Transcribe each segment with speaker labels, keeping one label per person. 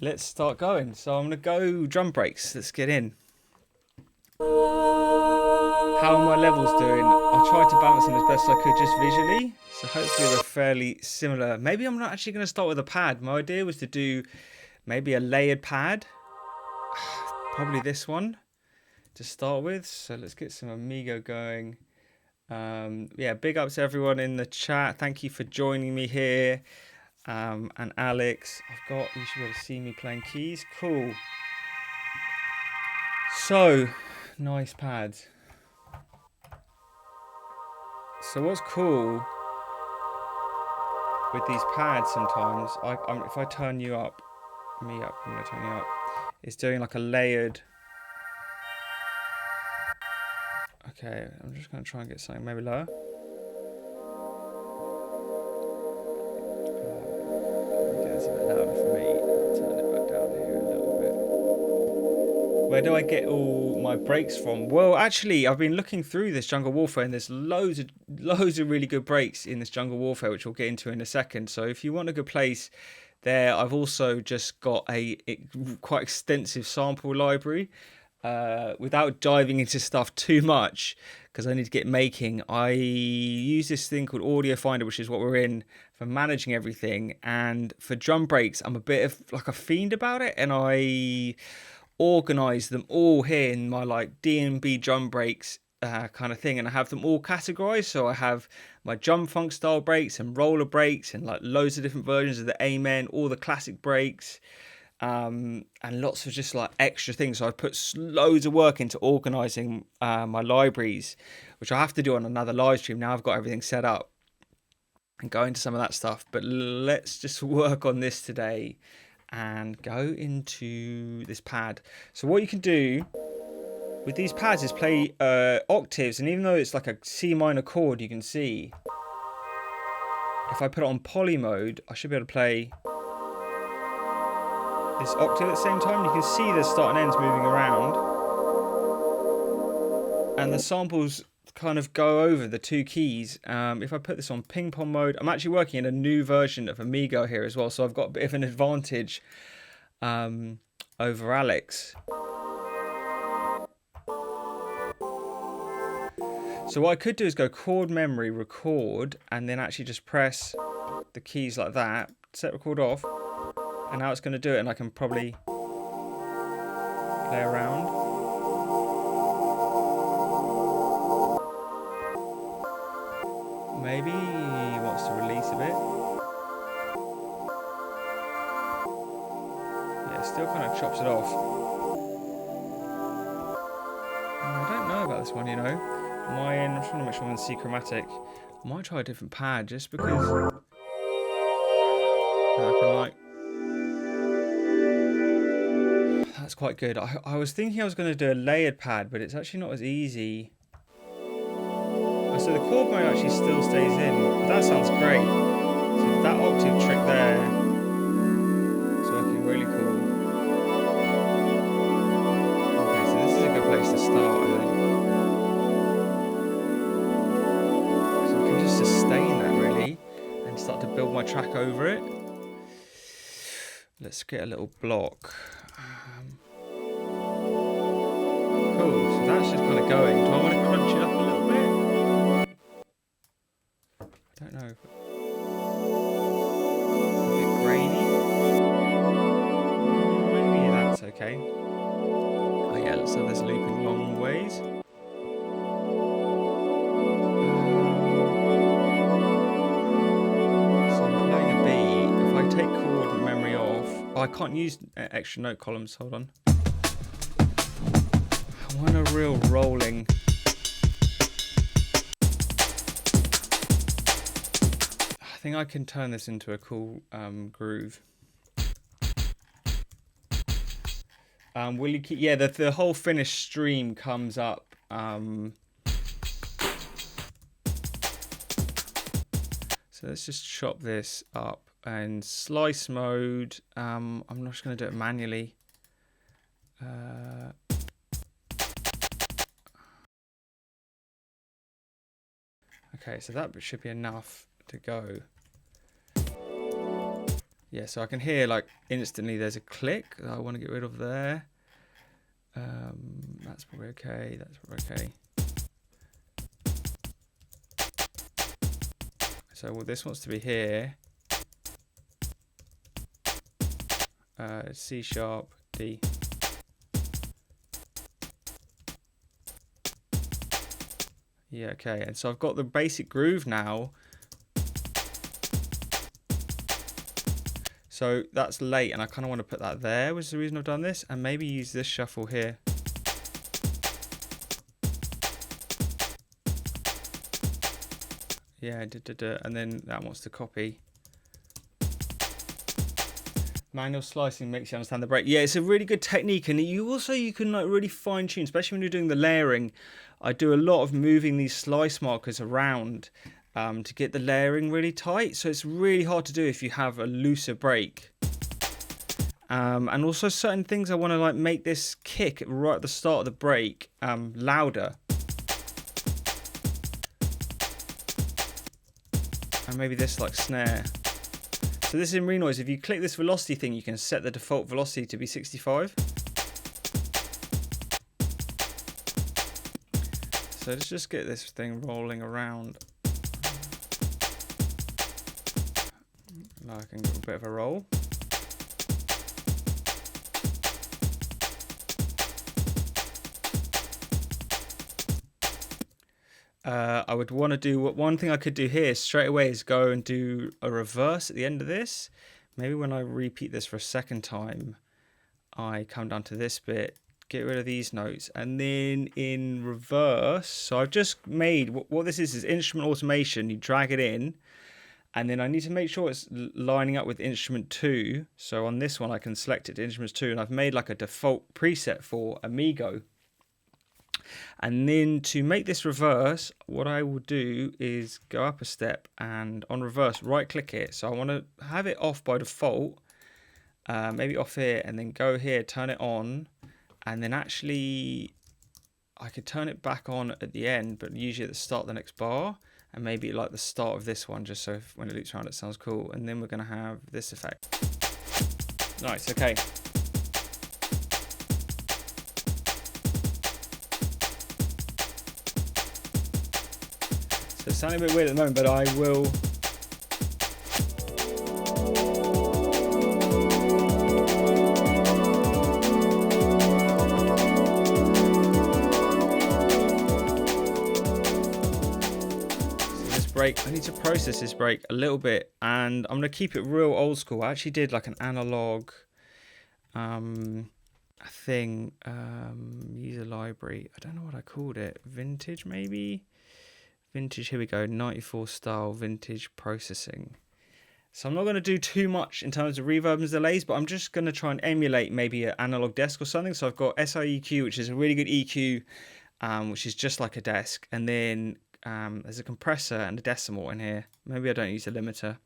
Speaker 1: let's start going. So I'm going to go drum breaks. Let's get in. How are my levels doing? I tried to balance them as best I could just visually. So hopefully they're fairly similar. Maybe I'm not actually going to start with a pad. My idea was to do maybe a layered pad. Probably this one to start with. So let's get some Amigo going. Yeah, big ups to everyone in the chat. Thank you for joining me here. And Alex, you should be able to see me playing keys. Cool. So, nice pads. So what's cool with these pads sometimes, if I turn you up, I'm going to turn you up, it's doing like a layered. Okay, I'm just going to try and get something maybe lower. It's a bit louder for me. I'll turn it back down here a little bit. Where do I get all my breaks from? Well, actually, I've been looking through this Jungle Warfare, and there's loads of really good breaks in this Jungle Warfare, which we'll get into in a second. So if you want a good place there, I've also just got a quite extensive sample library. Without diving into stuff too much, because I need to get making, I use this thing called Audio Finder, which is what we're in, for managing everything. And for drum breaks, I'm a bit of like a fiend about it, and I organize them all here in my like D&B drum breaks kind of thing, and I have them all categorized. So I have my drum funk style breaks and roller breaks and like loads of different versions of the Amen, all the classic breaks. And lots of just like extra things. So I put loads of work into organizing my libraries, which I have to do on another live stream. Now I've got everything set up and go into some of that stuff. But let's just work on this today and go into this pad. So what you can do with these pads is play octaves. And even though it's like a C minor chord, you can see if I put it on poly mode, I should be able to play this octave at the same time. You can see the start and ends moving around, and the samples kind of go over the two keys. If I put this on ping pong mode, I'm actually working in a new version of Amigo here as well, so I've got a bit of an advantage over Alex. So what I could do is go chord memory, record, and then actually just press the keys like that, set record off. And now it's going to do it, and I can probably play around. Maybe he wants to release a bit. Yeah, still kind of chops it off. I don't know about this one, you know. I'm trying to make sure I'm in C chromatic. I might try a different pad just because I can like. That's quite good. I was thinking I was going to do a layered pad, but it's actually not as easy. So the chord mode actually still stays in. But that sounds great. So that octave trick there is working really cool. Okay, so this is a good place to start, I think. So I can just sustain that really and start to build my track over it. Let's get a little block. Cool, so that's just kind of going. Do I want to crunch it up a little bit? I don't know. A bit grainy. Maybe that's okay. Oh yeah, let's have this looping long ways. So I'm playing a B. If I take chord memory off, I can't use extra note columns. Hold on. I want a real rolling. I think I can turn this into a cool groove. Will you keep? Yeah, the whole finished stream comes up. So let's just chop this up and slice mode. I'm not just going to do it manually. Okay, so that should be enough to go. Yeah, so I can hear like instantly there's a click that I want to get rid of there. That's probably okay. That's probably okay. So well, this wants to be here. C sharp, D. Yeah, okay. And so I've got the basic groove now. So that's late, and I kind of want to put that there, which is the reason I've done this, and maybe use this shuffle here. Yeah, and then that wants to copy. Manual slicing makes you understand the break. Yeah, it's a really good technique, and you can like really fine tune, especially when you're doing the layering. I do a lot of moving these slice markers around to get the layering really tight. So it's really hard to do if you have a looser break. And also certain things I want to like make this kick right at the start of the break louder. And maybe this like snare. So this is in Renoise. If you click this velocity thing, you can set the default velocity to be 65. So let's just get this thing rolling around. Now I can get a bit of a roll. I would want to do one thing I could do here straight away is go and do a reverse at the end of this. Maybe when I repeat this for a second time, I come down to this bit, get rid of these notes, and then in reverse. So I've just made what this is instrument automation. You drag it in, and then I need to make sure it's lining up with instrument 2. So on this one, I can select it to instruments 2, and I've made like a default preset for Amigo. And then to make this reverse, what I will do is go up a step and on reverse, right click it. So I want to have it off by default, maybe off here, and then go here, turn it on. And then actually I could turn it back on at the end, but usually at the start of the next bar, and maybe like the start of this one, just so when it loops around it sounds cool. And then we're going to have this effect. Nice, okay. So it's sounding a bit weird at the moment, but I will. So this break, I need to process this break a little bit, and I'm going to keep it real old school. I actually did like an analog thing, user library. I don't know what I called it. Vintage, maybe? Vintage, here we go, 94 style vintage processing. So I'm not going to do too much in terms of reverb and delays, but I'm just going to try and emulate maybe an analog desk or something. So I've got SIEQ, which is a really good EQ, which is just like a desk. And then there's a compressor and a decimal in here. Maybe I don't use a limiter.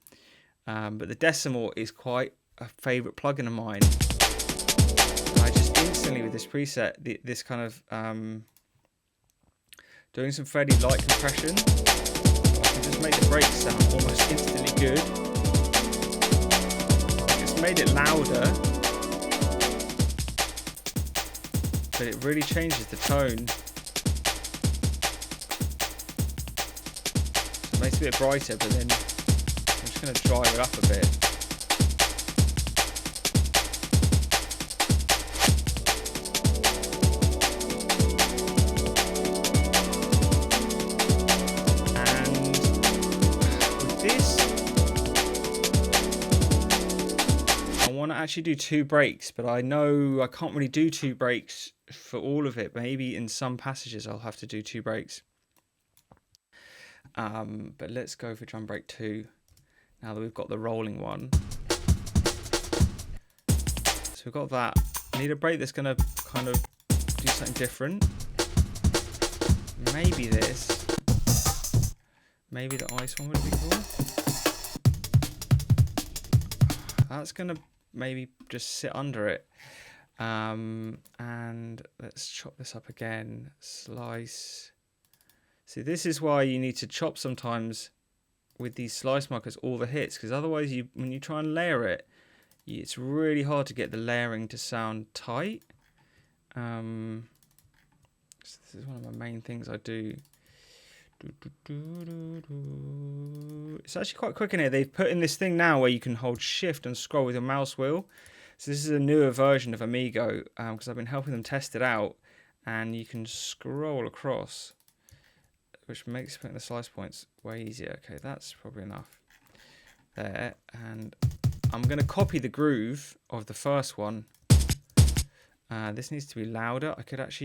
Speaker 1: But the decimal is quite a favorite plugin of mine. I just instantly with this preset, this kind of... doing some fairly light compression, I can just make the break sound almost instantly good. It's made it louder, but it really changes the tone. So it makes it a bit brighter, but then I'm just going to drive it up a bit. Actually do 2 breaks, but I know I can't really do 2 breaks for all of it. Maybe in some passages I'll have to do 2 breaks. But let's go for drum break 2 now that we've got the rolling one. So we've got that. I need a break that's going to kind of do something different. Maybe this. Maybe the ice one would be cool. That's going to maybe just sit under it, and let's chop this up again. Slice. See, this is why you need to chop sometimes with these slice markers all the hits, because otherwise when you try and layer it, it's really hard to get the layering to sound tight. So this is one of my main things I do. It's actually quite quick in here. They've put in this thing now where you can hold shift and scroll with your mouse wheel. So this is a newer version of Amigo, because I've been helping them test it out, and you can scroll across, which makes putting the slice points way easier. Okay, that's probably enough there, and I'm going to copy the groove of the first one. This needs to be louder. I can't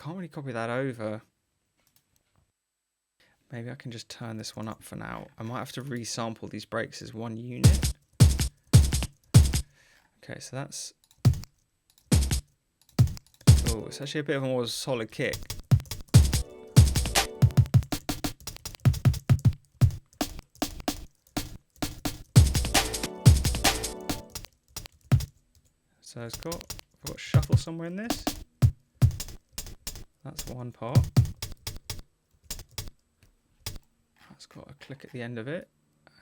Speaker 1: really copy that over. Maybe I can just turn this one up for now. I might have to resample these breaks as one unit. Okay, so that's... Oh, it's actually a bit of a more solid kick. So I've got shuffle somewhere in this. That's one part. That's got a click at the end of it.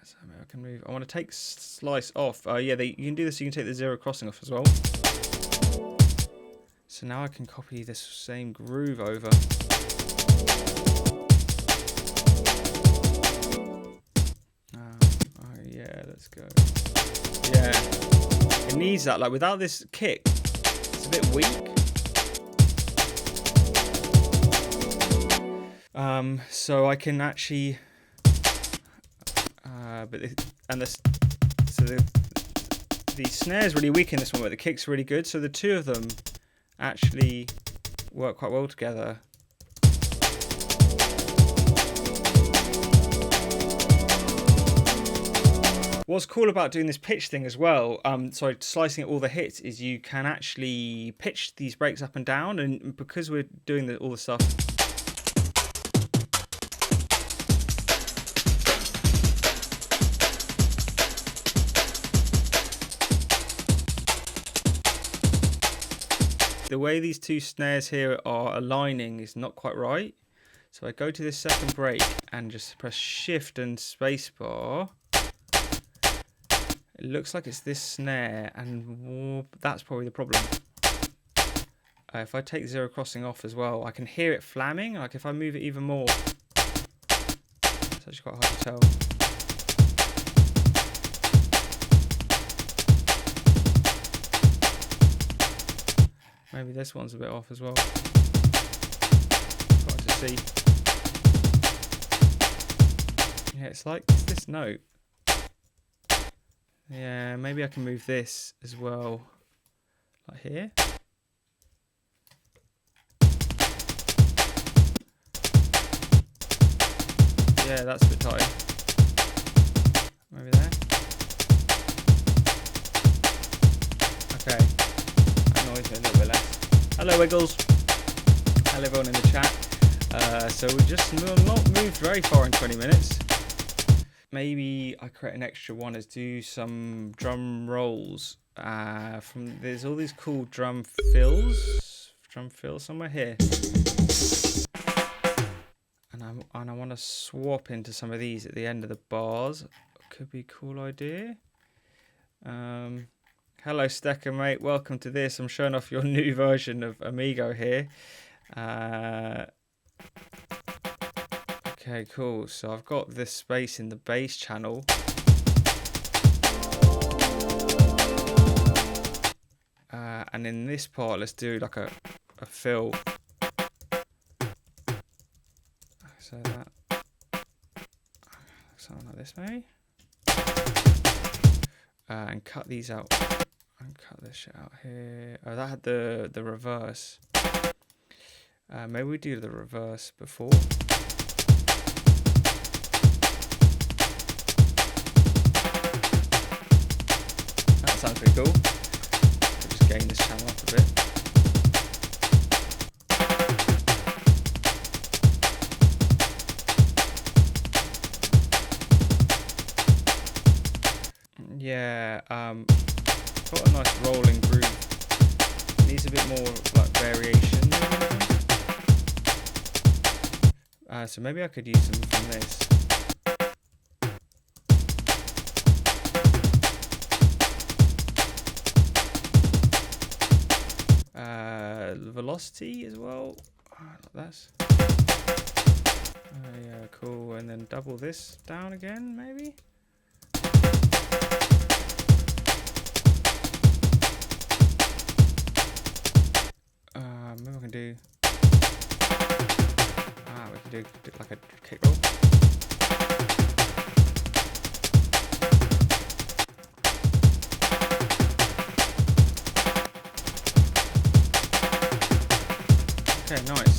Speaker 1: So maybe I can move. I want to take slice off. Yeah, you can do this. You can take the zero crossing off as well. So now I can copy this same groove over. Oh yeah, let's go. Yeah. It needs that, like without this kick, it's a bit weak. So I can actually, the snare is really weak in this one, but the kick's really good. So the two of them actually work quite well together. What's cool about doing this pitch thing as well, slicing all the hits, is you can actually pitch these breaks up and down, and because we're doing all the stuff. The way these two snares here are aligning is not quite right. So I go to this second break and just press shift and spacebar. It looks like it's this snare, and that's probably the problem. If I take zero crossing off as well, I can hear it flamming. Like if I move it even more, it's actually quite hard to tell. Maybe this one's a bit off as well. Hard to see. Yeah, it's like this note. Yeah, maybe I can move this as well, like here. Yeah, that's a bit tight. Maybe there. Okay, that noise a little bit less. Hello, Wiggles. Hello, everyone in the chat. So we just not moved very far in 20 minutes. Maybe I create an extra one is do some drum rolls. There's all these cool drum fills somewhere here, and I want to swap into some of these at the end of the bars. Could be a cool idea. Hello Stecker, mate, welcome to this. I'm showing off your new version of Amigo here. Okay, cool. So I've got this space in the bass channel. And in this part, let's do like a fill. So that, something like this maybe. And cut these out. And cut this shit out here. Oh, that had the reverse. Maybe we do the reverse before. That sounds pretty cool. I'll just gain this channel up a bit. Yeah, got a nice rolling groove. Needs a bit more like variation. So maybe I could use some from this. velocity as well. That's yeah, cool. And then double this down again, maybe. Maybe I can do. We can do like a kick roll. Okay, nice.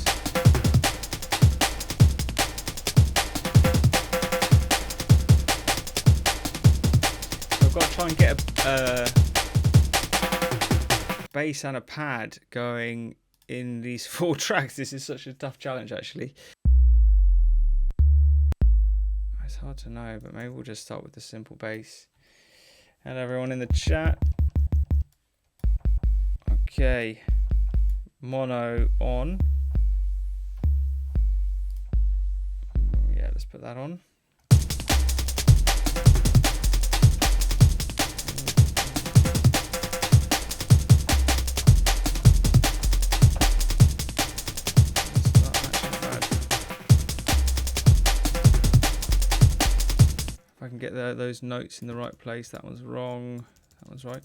Speaker 1: So I've got to try and get a bass and a pad going in these 4 tracks. This is such a tough challenge, actually. It's hard to know, but maybe we'll just start with the simple bass. And everyone in the chat. Okay. Mono on. Yeah, let's put that on. If I can get those notes in the right place. That one's wrong. That one's right.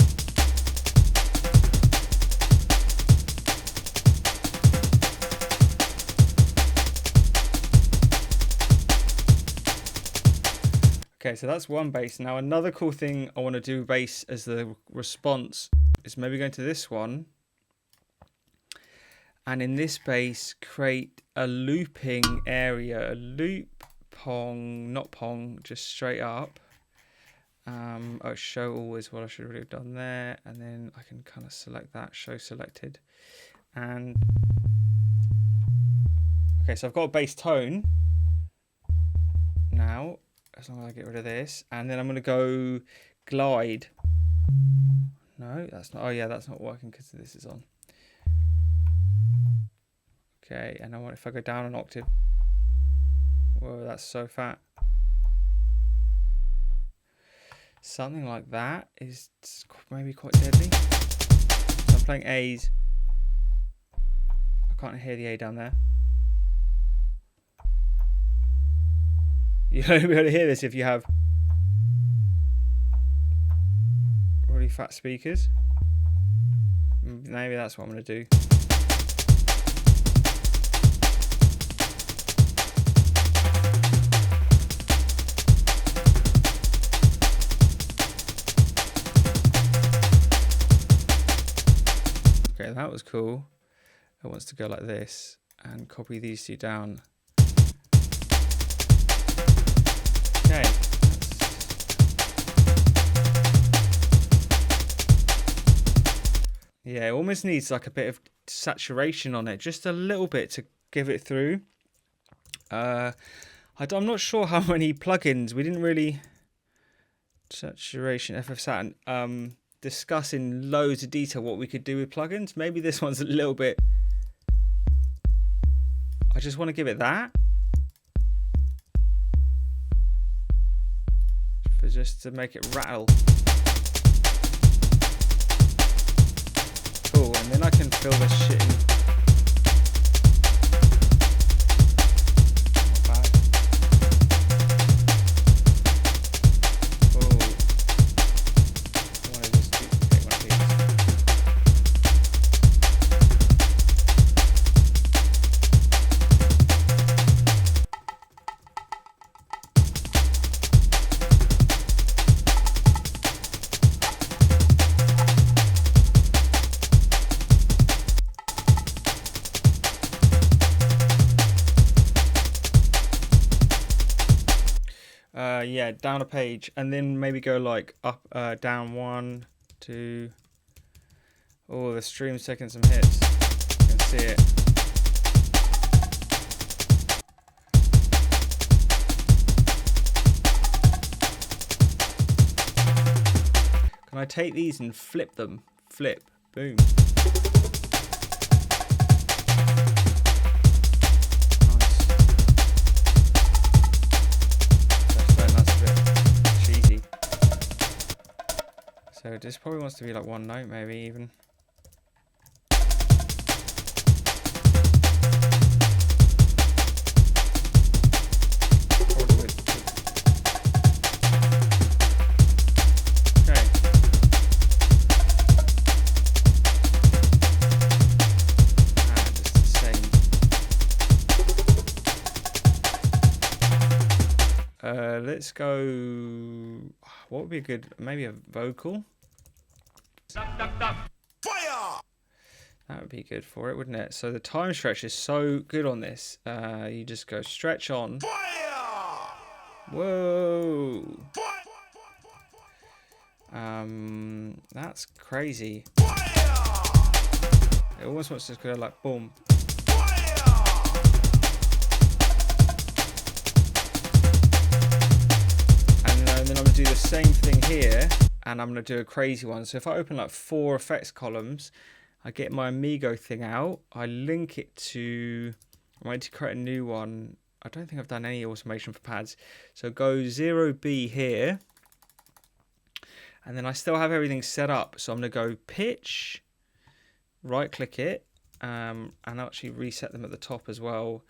Speaker 1: Okay, so that's one bass. Now another cool thing I want to do bass as the response is maybe going to this one. And in this bass, create a looping area, a loop, pong, not pong, just straight up. Show all is what I should really have done there. And then I can kind of select that, show selected. And okay, so I've got a bass tone now. As long as I get rid of this, and then I'm going to go glide. No, that's not. Oh yeah, that's not working because this is on. Okay, and I want if I go down an octave. Whoa, that's so fat. Something like that is maybe quite deadly. So I'm playing A's. I can't hear the A down there. You'll only be able to hear this if you have really fat speakers. Maybe that's what I'm going to do. Okay, that was cool. It wants to go like this and copy these two down. Okay. Yeah, it almost needs like a bit of saturation on it, just a little bit to give it through. I'm not sure how many plugins we didn't really saturation FF Saturn discuss in loads of detail what we could do with plugins. Maybe this one's a little bit. I just want to give it that. Just to make it rattle. Cool, and then I can fill this shit in. Not bad. Oh. I want to just duplicate one of these. Yeah, down a page, and then maybe go like up, down 1, 2. Oh, the stream's taking some hits. You can see it. Can I take these and flip them? Flip, boom. So this probably wants to be like one note, maybe even. Let's go. What would be a good? Maybe a vocal.
Speaker 2: Fire!
Speaker 1: That would be good for it, wouldn't it? So the time stretch is so good on this. You just go stretch on.
Speaker 2: Fire!
Speaker 1: Whoa.
Speaker 2: Fire!
Speaker 1: That's crazy.
Speaker 2: Fire!
Speaker 1: It almost wants to go like boom. And then I'm going to do the same thing here. And I'm going to do a crazy one. So if I open like 4 effects columns, I get my Amigo thing out. I link it to... I'm going to create a new one. I don't think I've done any automation for pads. So go 0B here. And then I still have everything set up. So I'm going to go pitch, right click it, and actually reset them at the top as well.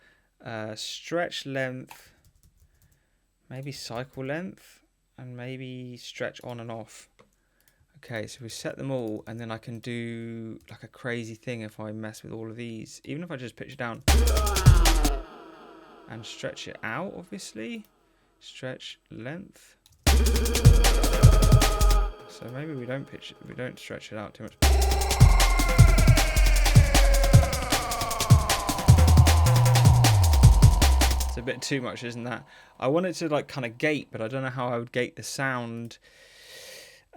Speaker 1: Stretch length, maybe cycle length, and maybe stretch on and off. Okay, so we set them all, and then I can do like a crazy thing if I mess with all of these. Even if I just pitch it down and stretch it out, obviously. Stretch length. So maybe we don't stretch it out too much. It's a bit too much, isn't that? I want it to like kind of gate, but I don't know how I would gate the sound.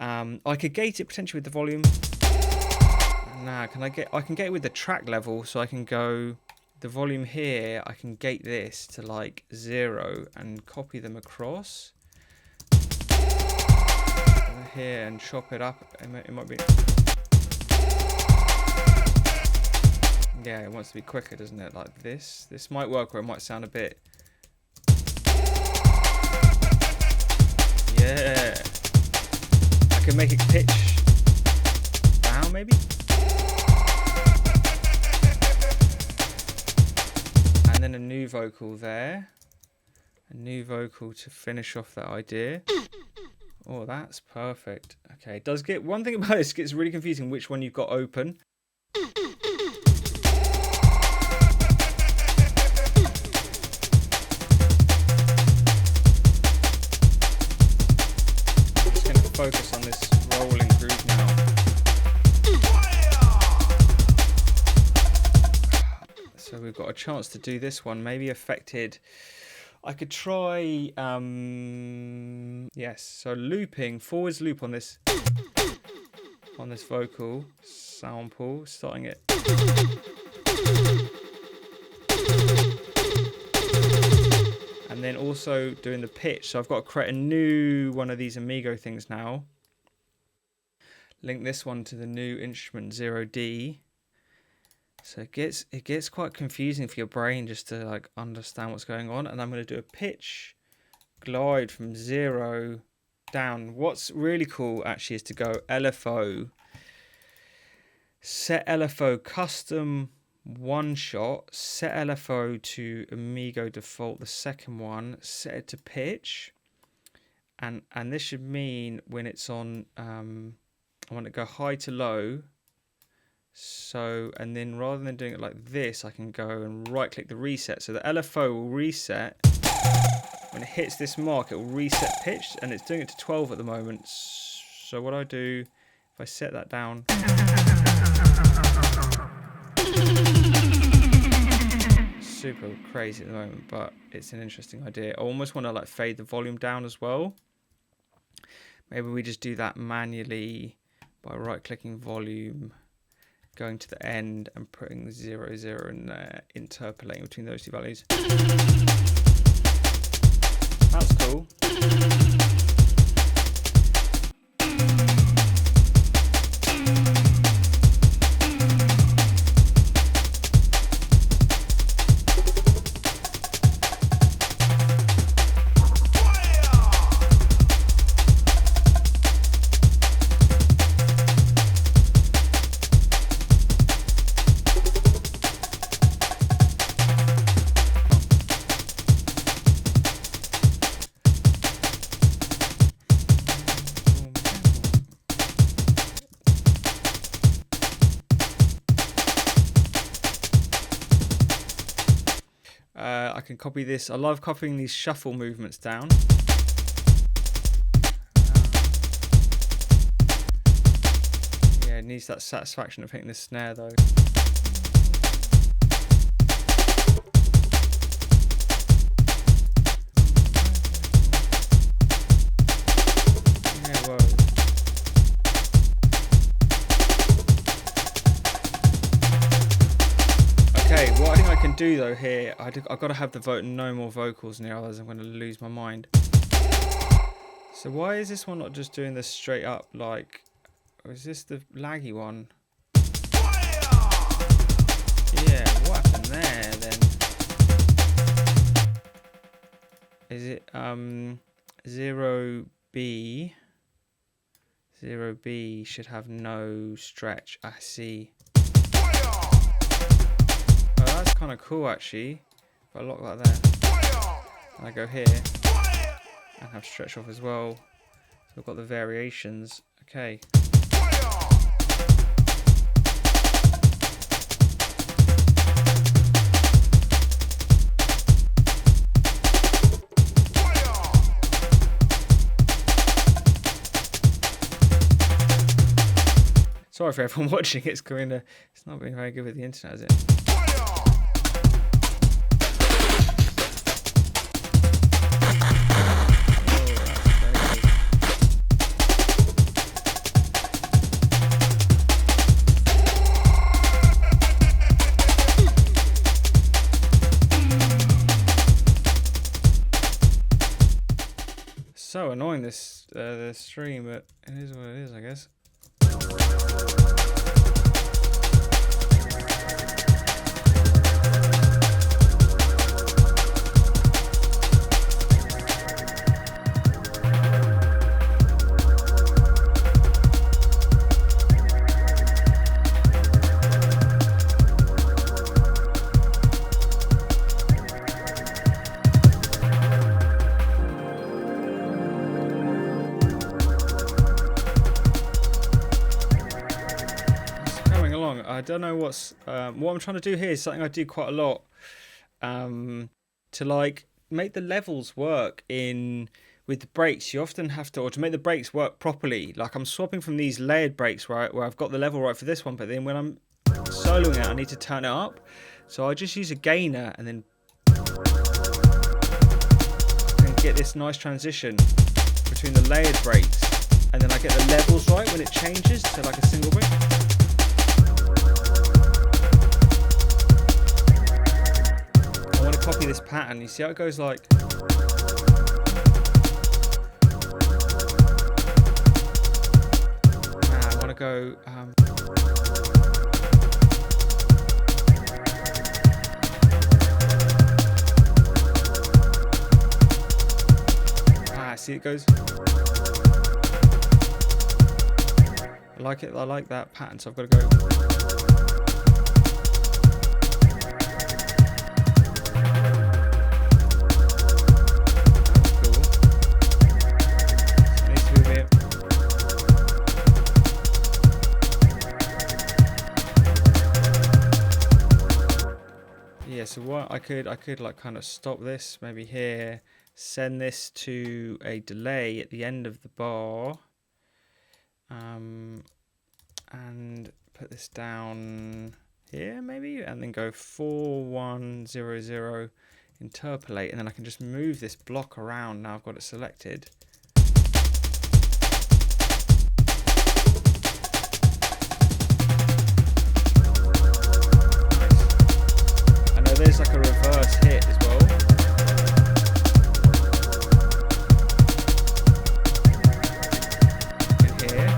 Speaker 1: I could gate it potentially with the volume. Nah, I can gate it with the track level, so I can go the volume here, I can gate this to like 0 and copy them across. Over here and chop it up. It might be. Yeah, it wants to be quicker, doesn't it? Like this. This might work, or it might sound a bit. Yeah. I can make it pitch down, maybe. And then a new vocal there. A new vocal to finish off that idea. Oh, that's perfect. Okay, it does get one thing about this, it gets really confusing which one you've got open. Just going to focus on this rolling groove now. So we've got a chance to do this one, maybe affected. I could try, yes, so looping, forwards loop on this vocal sample, starting it. And then also doing the pitch. So I've got to create a new one of these Amigo things now. Link this one to the new instrument 0D. So it gets quite confusing for your brain just to like understand what's going on. And I'm going to do a pitch glide from 0 down. What's really cool actually is to go LFO, set LFO custom one shot, set LFO to Amigo default, the second one, set it to pitch. And this should mean when it's on, I want to go high to low. So, and then rather than doing it like this, I can go and right click the reset. So the LFO will reset. When it hits this mark, it will reset pitch, and it's doing it to 12 at the moment. So what I do, if I set that down. Super crazy at the moment, but it's an interesting idea. I almost want to like fade the volume down as well. Maybe we just do that manually by right clicking volume, going to the end and putting 0, 0 in there, interpolating between those two values. That's cool. I can copy this. I love copying these shuffle movements down. needs that satisfaction of hitting the snare though. Yeah, whoa. Okay, what I think I can do though here, I've got to have the no more vocals in here, otherwise I'm going to lose my mind. So why is this one not just doing this straight up like, or is this the laggy one? Yeah, what happened there then? Is it 0B? 0B should have no stretch. I see. Oh, that's kind of cool actually. If I lock that there, and I go here and have stretch off as well. So I've got the variations. Okay. Sorry for everyone watching. It's not being very good with the internet, is it? So annoying this stream, but it is what it is, I guess. I don't know what I'm trying to do here is something I do quite a lot, to like make the levels work with the breaks. You often have to, or to make the breaks work properly, like I'm swapping from these layered breaks where I've got the level right for this one, but then when I'm soloing it I need to turn it up, so I just use a gainer and then get this nice transition between the layered breaks, and then I get the levels right when it changes to like a single break. I want to copy this pattern. You see how it goes like. I want to go. See it goes. I like it. I like that pattern. So I've got to go. Yeah, so what I could like kind of stop this maybe here, send this to a delay at the end of the bar, and put this down here maybe, and then go 4100, interpolate, and then I can just move this block around. Now I've got it selected. There's like a reverse hit as well. In here.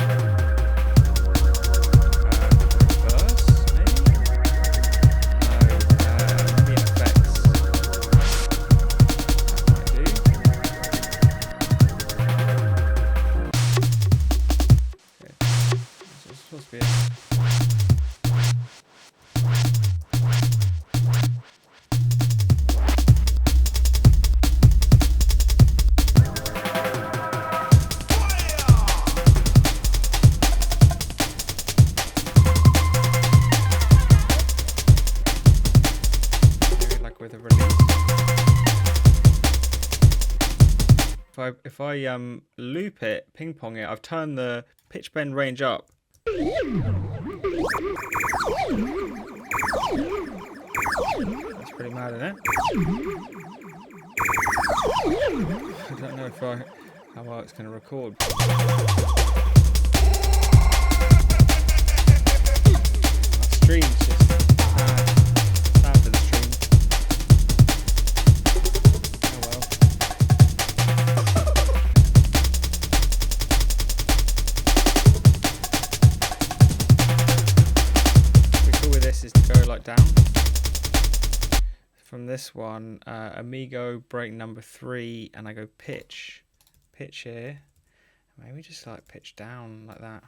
Speaker 1: Reverse, maybe? No, the effects. That might do. Okay. That's supposed to be it. With a release. If I loop it, ping pong it, I've turned the pitch bend range up. That's pretty mad, isn't it? I don't know how well it's going to record. Stream's just sad for the stream. Oh well. The cool with this is to go like down. From this one, Amigo break number 3, and I go pitch here. Maybe just like pitch down like that.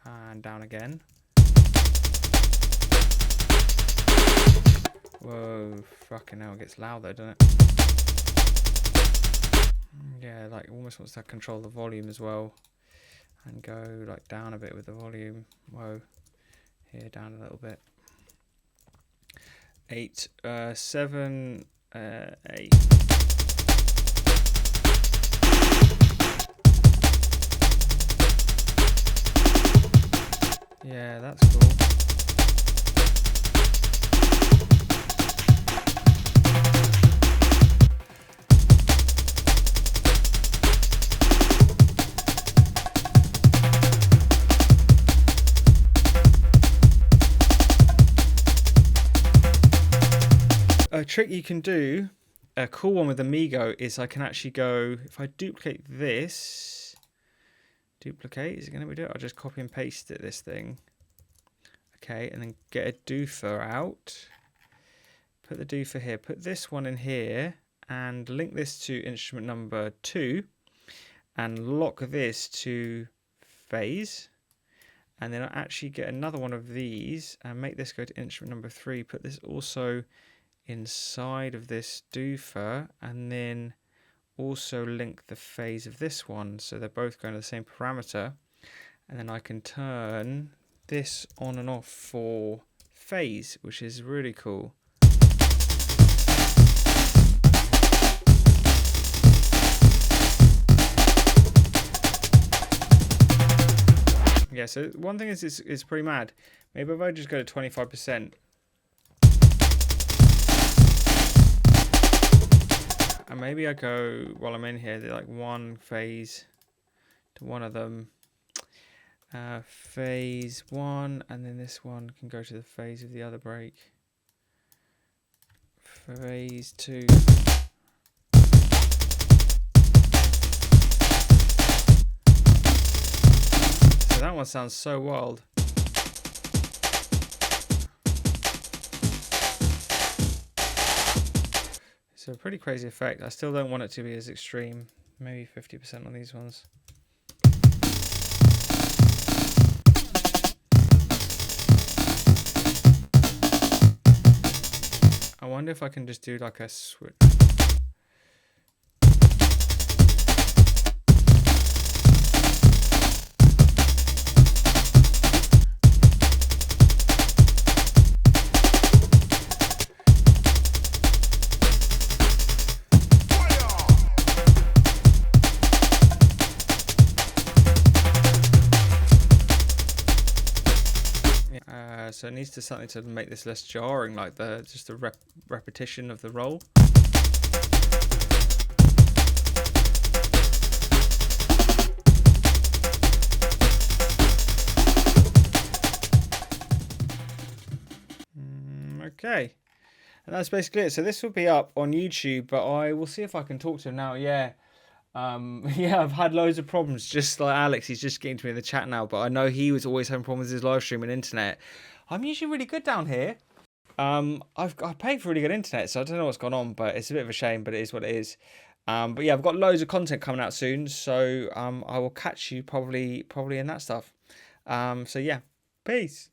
Speaker 1: And down again. Whoa, fucking hell, it gets loud though, doesn't it? Yeah, like almost wants to control the volume as well. And go like down a bit with the volume. Whoa, here down a little bit. 8, 7, 8. Yeah, that's cool. A trick you can do, a cool one with Amigo, is I can actually go, if I duplicate this, is it going to do it? I'll just copy and paste it, this thing. Okay, and then get a doofer out. Put the doofer here, put this one in here, and link this to instrument number 2, and lock this to phase. And then I'll actually get another one of these, and make this go to instrument number 3, put this also inside of this doofer, and then also link the phase of this one, so they're both going to the same parameter, and then I can turn this on and off for phase, which is really cool. Yeah, so one thing is pretty mad. Maybe if I just go to 25%. And maybe I go, while I'm in here, like one phase to one of them. Phase 1, and then this one can go to the phase of the other break. Phase 2. So that one sounds so wild. So a pretty crazy effect. I still don't want it to be as extreme. Maybe 50% on these ones. I wonder if I can just do like a switch. So it needs to something to make this less jarring, like just the repetition of the roll. Okay, and that's basically it. So this will be up on YouTube, but I will see if I can talk to him now. Yeah. Yeah, I've had loads of problems, just like Alex. He's just getting to me in the chat now, but I know he was always having problems with his live stream and internet. I'm usually really good down here. I paid for really good internet, so I don't know what's gone on, but it's a bit of a shame, but it is what it is. But yeah, I've got loads of content coming out soon, so I will catch you probably in that stuff. So yeah, peace.